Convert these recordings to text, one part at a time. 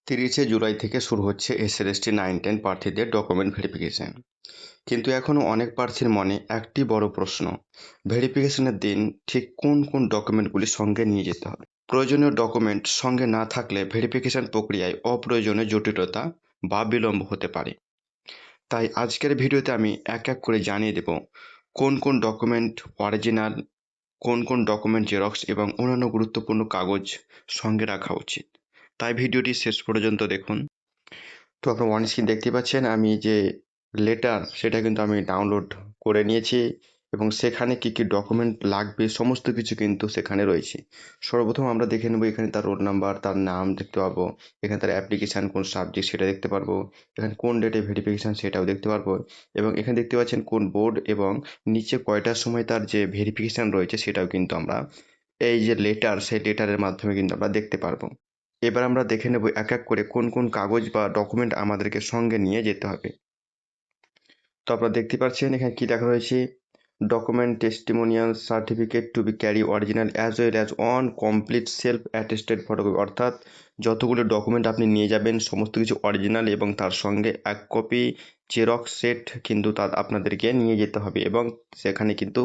30শে জুলাই থেকে শুরু হচ্ছে এসএলএসটি 9-10 প্রার্থীদের ডকুমেন্ট ভেরিফিকেশন। কিন্তু এখনও অনেক প্রার্থীর মনে একটি বড় প্রশ্ন, ভেরিফিকেশনের দিন ঠিক কোন কোন ডকুমেন্টগুলি সঙ্গে নিয়ে যেতে হবে। প্রয়োজনীয় ডকুমেন্ট সঙ্গে না থাকলে ভেরিফিকেশন প্রক্রিয়ায় অপ্রয়োজনীয় জটিলতা বা বিলম্ব হতে পারে। তাই আজকের ভিডিওতে আমি এক এক করে জানিয়ে দেব কোন কোন ডকুমেন্ট অরিজিনাল, কোন কোন ডকুমেন্ট জেরক্স এবং অন্যান্য গুরুত্বপূর্ণ কাগজ সঙ্গে রাখা উচিত। তাই ভিডিওটি শেষ পর্যন্ত দেখুন। তো আপনারা অন স্ক্রিন দেখতে পাচ্ছেন আমি যে লেটার সেটা কিন্তু আমি ডাউনলোড করে নিয়েছি এবং সেখানে কি কি ডকুমেন্ট লাগবে সমস্ত কিছু কিন্তু সেখানে রয়েছে। সর্বপ্রথম আমরা দেখে নেব এখানে তার রোল নাম্বার, তার নাম দেখতে পাবো, এখানে তার অ্যাপ্লিকেশান কোন সাবজেক্ট সেটা দেখতে পারবো, এখানে কোন ডেটে ভেরিফিকেশান সেটাও দেখতে পারবো এবং এখানে দেখতে পাচ্ছেন কোন বোর্ড এবং নিচে কয়টার সময় তার যে ভেরিফিকেশান রয়েছে সেটাও কিন্তু আমরা এই যে লেটার সেই লেটারের মাধ্যমে কিন্তু আমরা দেখতে পারবো। এবার আমরা দেখে নেব এক এক করে কোন কোন কাগজ বা ডকুমেন্ট আমাদেরকে সঙ্গে নিয়ে যেতে হবে। তো আপনারা দেখতে পাচ্ছেন এখানে কি লেখা রয়েছে, document testimonial certificate two B carry original as well as on complete self attested photocopy. অর্থাৎ যতগুলো ডকুমেন্ট আপনি নিয়ে যাবেন সমস্ত কিছু অরিজিনাল এবং তার সঙ্গে এক কপি জেরক্স সেট কিন্তু তার আপনাদেরকে নিয়ে যেতে হবে এবং সেখানে কিন্তু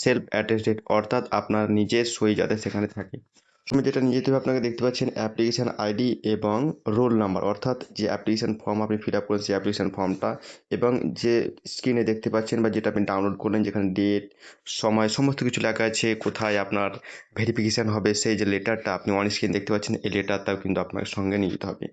সেলফ অ্যাটেস্টেড অর্থাৎ আপনার নিজের সই যাতে সেখানে থাকে। প্রথমে যেটা নিয়ে যেতে হবে আপনাকে দেখতে পাচ্ছেন অ্যাপ্লিকেশান আইডি এবং রোল নাম্বার, অর্থাৎ যে অ্যাপ্লিকেশান ফর্ম আপনি ফিল আপ করেন সেই অ্যাপ্লিকেশান ফর্মটা এবং যে স্ক্রিনে দেখতে পাচ্ছেন বা যেটা আপনি ডাউনলোড করলেন যেখানে ডেট, সময় সমস্ত কিছু লেখা আছে, কোথায় আপনার ভেরিফিকেশান হবে সেই যে লেটারটা আপনি অন স্ক্রিন দেখতে পাচ্ছেন এই লেটারটাও কিন্তু আপনাকে সঙ্গে নিয়ে যেতে হবে।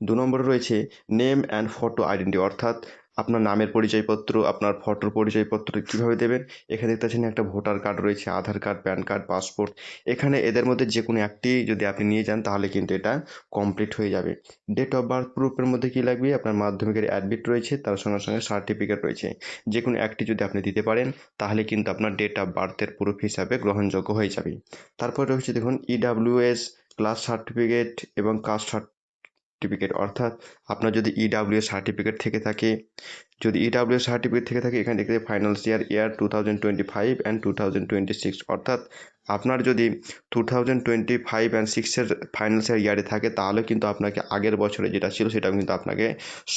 2 নম্বরে রয়েছে নেম অ্যান্ড ফটো আইডেন্টি, অর্থাৎ আপনার নামের পরিচয়পত্র, আপনার ফটোর পরিচয়পত্র কীভাবে দেবেন। এখানে দেখতে পাচ্ছেন একটা ভোটার কার্ড রয়েছে, আধার কার্ড, প্যান কার্ড, পাসপোর্ট। এখানে এদের মধ্যে যে কোনো একটি যদি আপনি নিয়ে যান তাহলে কিন্তু এটা কমপ্লিট হয়ে যাবে। ডেট অফ বার্থ প্রুফের মধ্যে কী লাগবে, আপনার মাধ্যমিকের অ্যাডমিট রয়েছে, তার সঙ্গে সঙ্গে সার্টিফিকেট রয়েছে। যে কোনো একটি যদি আপনি দিতে পারেন তাহলে কিন্তু আপনার ডেট অফ বার্থের প্রুফ হিসাবে গ্রহণযোগ্য হয়ে যাবে। তারপরে রয়েছে দেখুন ইডাব্লিউএস ক্লাস সার্টিফিকেট এবং কাস্ট সার্টিফিকেট, অর্থাৎ আপনার যদি ইডাব্লিউএস সার্টিফিকেট থেকে থাকে, যদি ইডাব্লিউএস সার্টিফিকেট থেকে থাকে এখানে দেখতে ফাইন্যান্সিয়াল ইয়ার 2025 অ্যান্ড 2026, অর্থাৎ আপনার যদি 2025 অ্যান্ড 6-এর ফাইন্যান্সিয়াল ইয়ারে থাকে তাহলে কিন্তু আপনাকে আগের বছরে যেটা ছিল সেটাও কিন্তু আপনাকে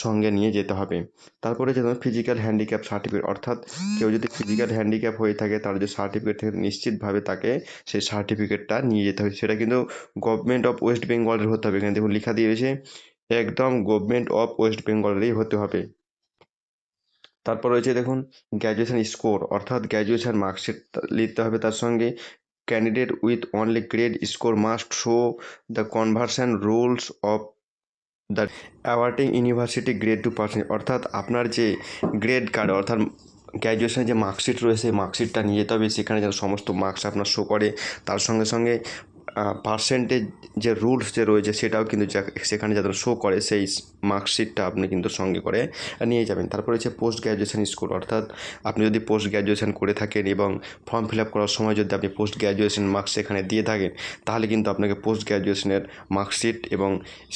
সঙ্গে নিয়ে যেতে হবে। তারপরে যেমন ফিজিক্যাল হ্যান্ডিক্যাপ সার্টিফিকেট, অর্থাৎ কেউ যদি ফিজিক্যাল হ্যান্ডিক্যাপ হয়ে থাকে তার যে সার্টিফিকেট থেকে নিশ্চিতভাবে তাকে সেই সার্টিফিকেটটা নিয়ে যেতে হবে। সেটা কিন্তু গভর্নমেন্ট অফ ওয়েস্ট বেঙ্গলের হতে হবে। এখানে দেখুন লেখা দিয়েছে একদম গভর্নমেন্ট অফ ওয়েস্ট বেঙ্গলেরই হতে হবে। তারপর রয়েছে দেখুন গ্র্যাজুয়েশন স্কোর, অর্থাৎ গ্র্যাজুয়েশন মার্কশিট লিখতে হবে। তার সঙ্গে candidate with only grade score must show the conversion rules of the awarding university grade 2%, অর্থাৎ আপনার যে গ্রেড কার্ড অর্থাৎ গ্র্যাজুয়েশনের যে মার্কশিট রয়েছে সেই মার্কশিটটা নিয়ে যেতে হবে, সেখানে যেন সমস্ত মার্কস আপনার শো করে। তার সঙ্গে সঙ্গে পার্সেন্টেজ যে রুলস যে রয়েছে সেটাও কিন্তু সেখানে যাতে শো করে সেই মার্কশিটটা আপনি কিন্তু সঙ্গে করে নিয়ে যাবেন। তারপরে হচ্ছে পোস্ট গ্র্যাজুয়েশন স্কোর, অর্থাৎ আপনি যদি পোস্ট গ্র্যাজুয়েশন করে থাকেন এবং ফর্ম ফিল আপ করার সময় যদি আপনি পোস্ট গ্র্যাজুয়েশন মার্কস সেখানে দিয়ে থাকেন তাহলে কিন্তু আপনাকে পোস্ট গ্র্যাজুয়েশনের মার্কশিট এবং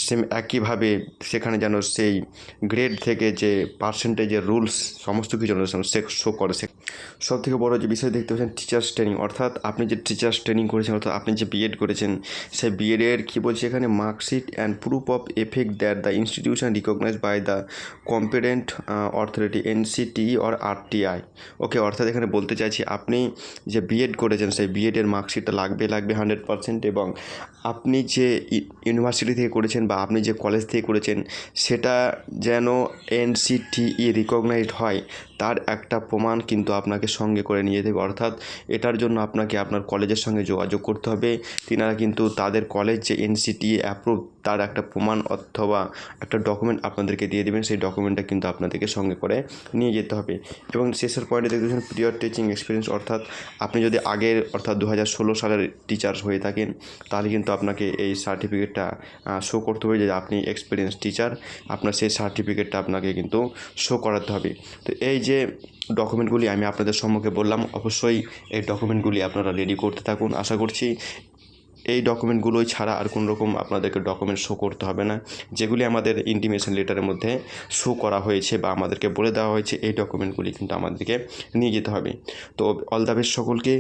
সেম একইভাবে সেখানে যেন সেই গ্রেড থেকে যে পার্সেন্টেজের রুলস সমস্ত কিছু সে শো করে। সব থেকে বড়ো যে বিষয় দেখতে পাচ্ছেন টিচার্স ট্রেনিং, অর্থাৎ আপনি যে টিচার্স ট্রেনিং করেছেন অর্থাৎ আপনি যে বিএড করেছেন সেই বিএডের কী বলছে এখানে marksheet and proof of effect that the institution recognized by the competent authority NCT or RTI. Okay, অর্থাৎ এখানে বলতে চাইছি আপনি যে বিএড করেছেন সেই বিএডের মার্কশিটটা লাগবে 100% এবং আপনি যে ইউনিভার্সিটি থেকে করেছেন বা আপনি যে কলেজ থেকে করেছেন সেটা যেন এনসিটিই রিকগনাইজড হয় তার একটা প্রমাণ কিন্তু আপনাকে সঙ্গে করে নিয়ে যেতে হবে। অর্থাৎ এটার জন্য আপনাকে আপনার কলেজের সঙ্গে যোগাযোগ করতে হবে, তিনারা কিন্তু তাদের কলেজ যে এনসিটিই অ্যাপ্রুভ তার একটা প্রমাণ অথবা একটা ডকুমেন্ট আপনাদেরকে দিয়ে দেবেন, সেই ডকুমেন্টটা কিন্তু আপনাদেরকে সঙ্গে করে নিয়ে যেতে হবে। এবং শেষের পয়েন্টে দেখতেছেন প্রিয়র টিচিং এক্সপিরিয়েন্স, অর্থাৎ আপনি যদি আগের অর্থাৎ 2016 সালের টিচার হয়ে থাকেন তাহলে কিন্তু আপনাকে এই সার্টিফিকেটটা শো করতে হবে যে আপনি এক্সপিরিয়েন্স টিচার, আপনার সেই সার্টিফিকেটটা আপনাকে কিন্তু শো করাতে হবে। তো এই যে ডকুমেন্টগুলি আমি আপনাদের সম্মুখে বললাম অবশ্যই এই ডকুমেন্টগুলি আপনারা রেডি করতে থাকুন। আশা করছি এই ডকুমেন্টগুলোই ছাড়া আর কোনো রকম আপনাদেরকে ডকুমেন্ট শো করতে হবে না, যেগুলি আমাদের ইন্টিমেশন লেটারের মধ্যে শো করা হয়েছে বা আমাদেরকে বলে দেওয়া হয়েছে এই ডকুমেন্টগুলি কিন্তু আমাদেরকে নিয়ে যেতে হবে। তো অল দ্য বেস্ট সকলকে।